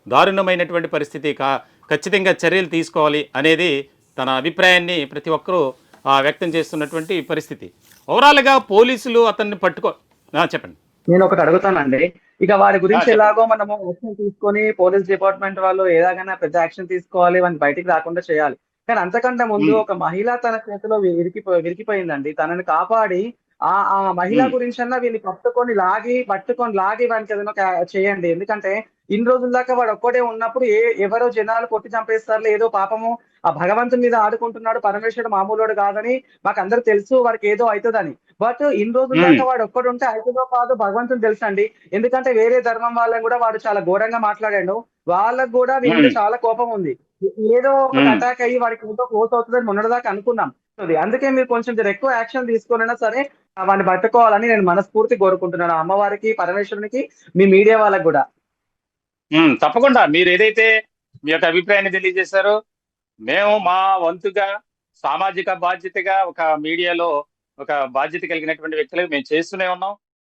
దారుణమైనటువంటి పరిస్థితి. ఖచ్చితంగా చర్యలు తీసుకోవాలి అనేది తన అభిప్రాయాన్ని ప్రతి ఒక్కరూ వ్యక్తం చేస్తున్నటువంటి పరిస్థితి. ఓవరాల్గా పోలీసులు అతన్ని చెప్పండి. నేను ఒకటి అడుగుతానండి. ఇక వారి గురించి చెప్పండి. ఎలాగో మనము యాక్షన్ తీసుకొని పోలీస్ డిపార్ట్‌మెంట్ వాళ్ళు ఎలాగైనా పెద్ద యాక్షన్ తీసుకోవాలి. వాడిని బయటికి రాకుండా చేయాలి. కానీ అంతకంటే ముందు ఉమ్, ఒక మహిళ తన చేతిలో విరికిపోయిందండి. తనని కాపాడి ఆ మహిళ ఉమ్, గురించన్నా వీళ్ళని పట్టుకొని లాగి వానికి ఏదైనా చేయండి. ఎందుకంటే ఇన్ని రోజుల దాకా వాడు ఒక్కడే ఉన్నప్పుడు ఎవరో జనాలు కొట్టి చంపేస్తారులే ఏదో పాపము ఆ భగవంతుని మీద ఆడుకుంటున్నాడు. పరమేశ్వరుడు మామూలోడు కాదని మాకందరికి తెలుసు. వాడికి ఏదో అయితదని. బట్ ఇన్ని రోజుల ఉమ్, దాకా వాడు ఒక్కడుంటే అయితదో కాదో భగవంతునికి తెలుసండి. ఎందుకంటే వేరే ధర్మం వాళ్ళని గూడా వాడు చాలా ఘోరంగా మాట్లాడాడు. వాళ్ళకి గూడా వీని మీద ఉమ్, చాలా కోపం ఉంది. ఏదో ఒకటి ఉమ్. అటాక్ అయ్యి వాడికి ఏదో క్లోజ్ అవుతదని మొన్నటిదాకా అనుకున్నాం. అందుకే మీరు కొంచెం జర ఎక్కువ యాక్షన్ తీసుకొనైనా సరే వాడిని పట్టుకోవాలని నేను మనస్ఫూర్తిగా కోరుకుంటున్నాను. ఆ అమ్మవారికి, పరమేశ్వరునికి, మీ మీడియా వాళ్ళకి గూడా. తప్పకుండా మీరు ఏదైతే మీ యొక్క అభిప్రాయాన్ని తెలియజేశారో, మేము మా వంతుగా సామాజిక బాధ్యతగా ఒక మీడియాలో ఒక బాధ్యత కలిగినటువంటి వ్యక్తులు మేము చేస్తూనే ఉన్నాం.